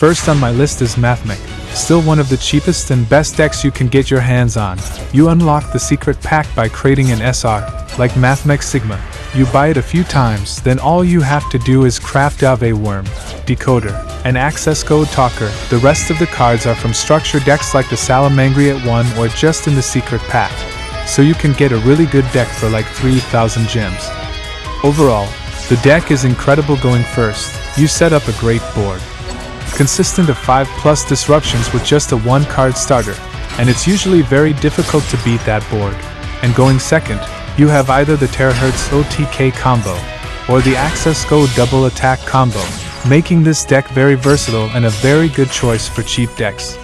First on my list is Mathmech, still one of the cheapest and best decks you can get your hands on. You unlock the secret pack by creating an SR, like Mathmech Sigma. You buy it a few times, then all you have to do is craft a worm, decoder, and access code talker. The rest of the cards are from structure decks like the Salamangreat one or just in the secret pack, so you can get a really good deck for like 3,000 gems. Overall, the deck is incredible. Going first, you set up a great board, consistent of 5+ disruptions with just a 1-card starter, and it's usually very difficult to beat that board. And going second, you have either the Terahertz OTK combo or the Access Go double attack combo, making this deck very versatile and a very good choice for cheap decks.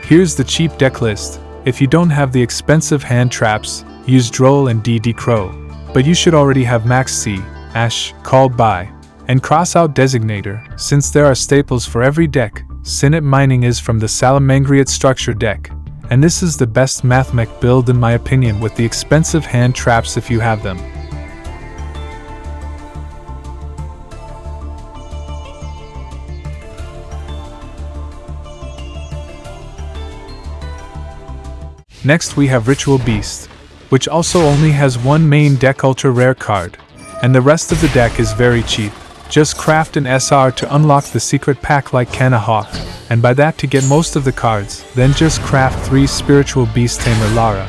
Here's the cheap deck list. If you don't have the expensive hand traps, use Duel and DD Crow. But you should already have Max C, Ash, Called By, and Crossout Designator, since there are staples for every deck. Sinnet Mining is from the Salamangreat structure deck, and this is the best Mathmech build in my opinion with the expensive hand traps if you have them. Next we have Ritual Beast, which also only has one main deck ultra rare card, and the rest of the deck is very cheap. Just craft an SR to unlock the secret pack like Canna Hawk, and by that to get most of the cards, then just craft 3 Spiritual Beast Tamer Lara,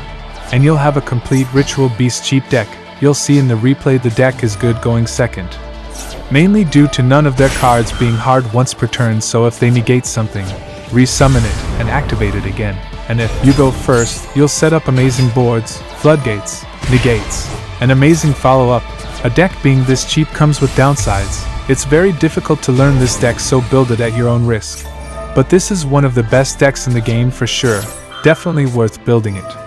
and you'll have a complete Ritual Beast cheap deck. You'll see in the replay the deck is good going second, mainly due to none of their cards being hard once per turn, so if they negate something, resummon it and activate it again. And if you go first, you'll set up amazing boards, floodgates, negates, and amazing follow-up. A deck being this cheap comes with downsides. It's very difficult to learn this deck, so build it at your own risk. But this is one of the best decks in the game for sure. Definitely worth building it.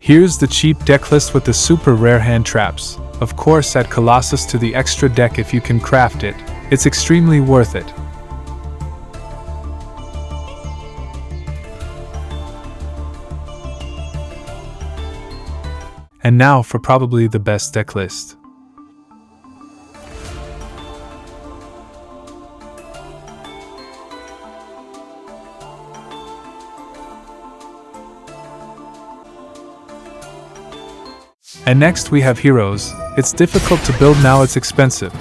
Here's the cheap deck list with the super rare hand traps. Of course, add Colossus to the extra deck if you can craft it. It's extremely worth it. And now for probably the best deck list. And next we have Heroes. It's difficult to build now, it's expensive.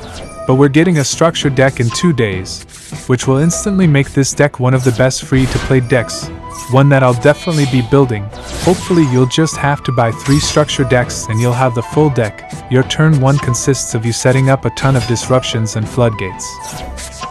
But we're getting a structured deck in 2 days, which will instantly make this deck one of the best free-to-play decks. One that I'll definitely be building. Hopefully you'll just have to buy 3 structure decks and you'll have the full deck. Your turn 1 consists of you setting up a ton of disruptions and floodgates,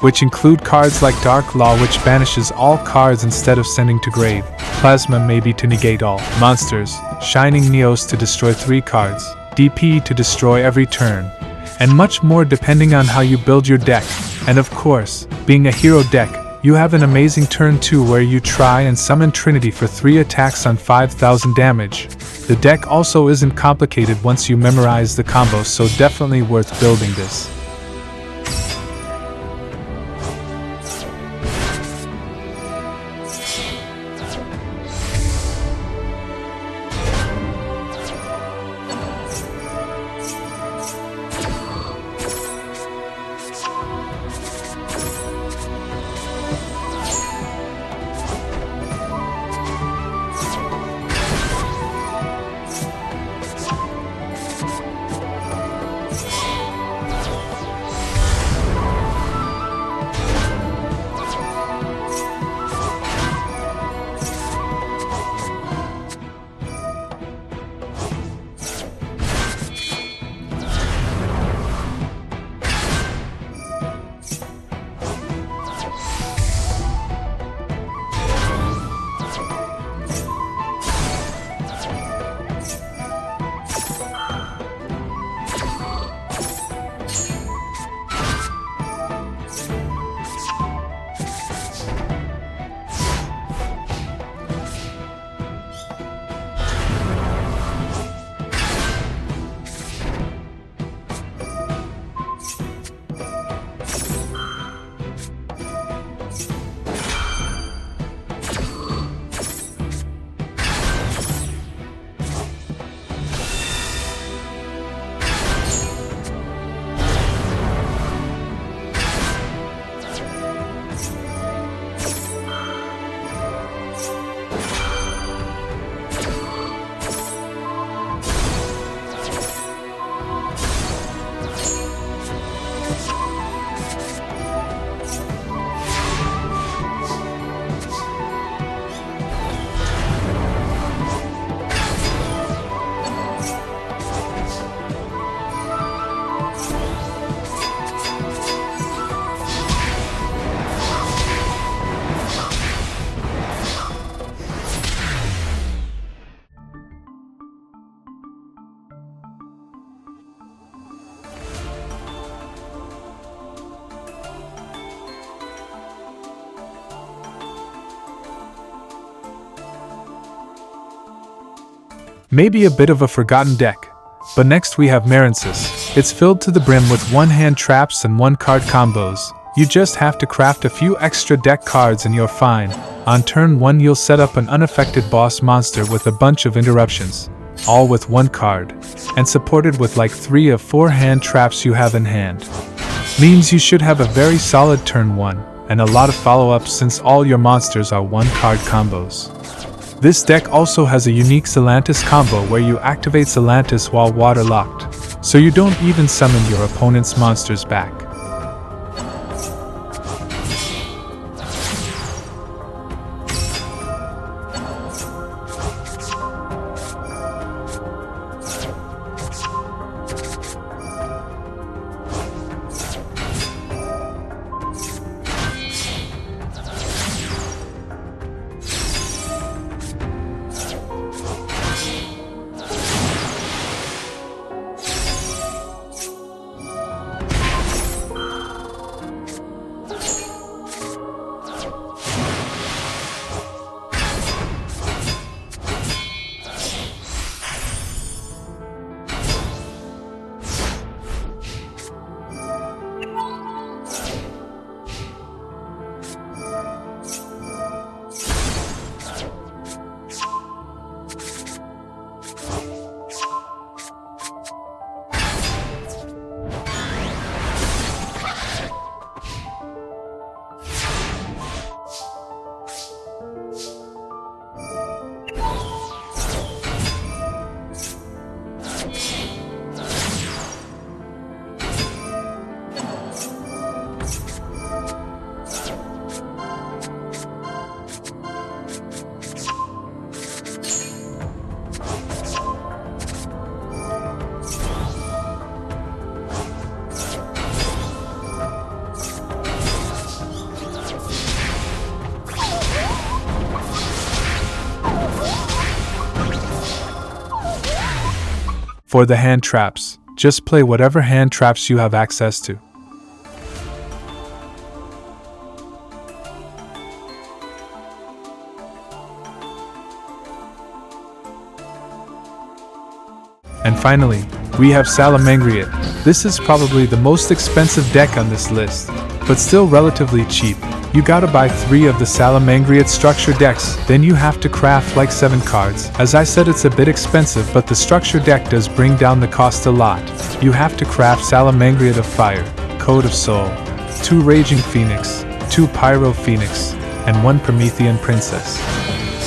which include cards like Dark Law, which banishes all cards instead of sending to grave, Plasma maybe to negate all monsters, Shining Neos to destroy 3 cards, DP to destroy every turn, and much more depending on how you build your deck. And of course, being a hero deck, you have an amazing turn 2 where you try and summon Trinity for 3 attacks on 5,000 damage. The deck also isn't complicated once you memorize the combos, so definitely worth building this. Maybe a bit of a forgotten deck. But next we have Marincess. It's filled to the brim with 1-hand traps and 1-card combos. You just have to craft a few extra deck cards and you're fine. On turn 1 you'll set up an unaffected boss monster with a bunch of interruptions, all with 1 card, and supported with like 3 of 4 hand traps you have in hand. Means you should have a very solid turn 1, and a lot of follow-ups since all your monsters are 1-card combos. This deck also has a unique Salantis combo where you activate Salantis while waterlocked, so you don't even summon your opponent's monsters back. For the hand traps, just play whatever hand traps you have access to. And finally, we have Salamangreat. This is probably the most expensive deck on this list, but still relatively cheap. You gotta buy 3 of the Salamangreat structure decks, then you have to craft like 7 cards. As I said, it's a bit expensive, but the structure deck does bring down the cost a lot. You have to craft Salamangreat of Fire, Code of Soul, 2 Raging Phoenix, 2 Pyro Phoenix, and 1 Promethean Princess.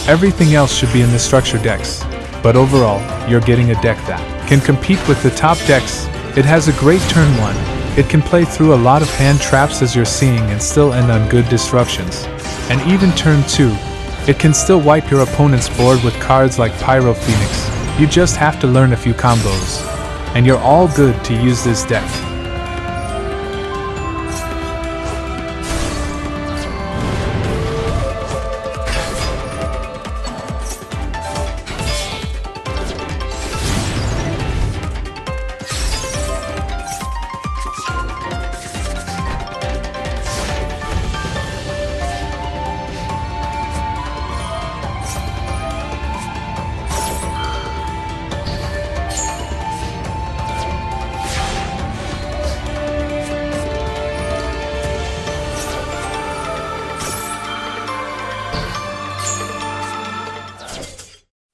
Everything else should be in the structure decks, but overall, you're getting a deck that can compete with the top decks. It has a great turn 1. It can play through a lot of hand traps as you're seeing and still end on good disruptions. And even turn 2, it can still wipe your opponent's board with cards like Pyro Phoenix. You just have to learn a few combos, and you're all good to use this deck.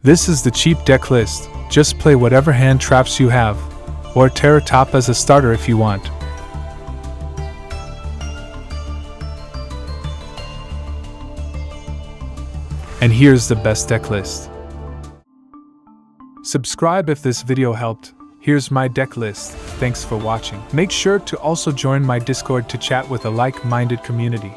This is the cheap deck list. Just play whatever hand traps you have, or Terra Top as a starter if you want. And here's the best deck list. Subscribe if this video helped. Here's my deck list. Thanks for watching. Make sure to also join my Discord to chat with a like-minded community.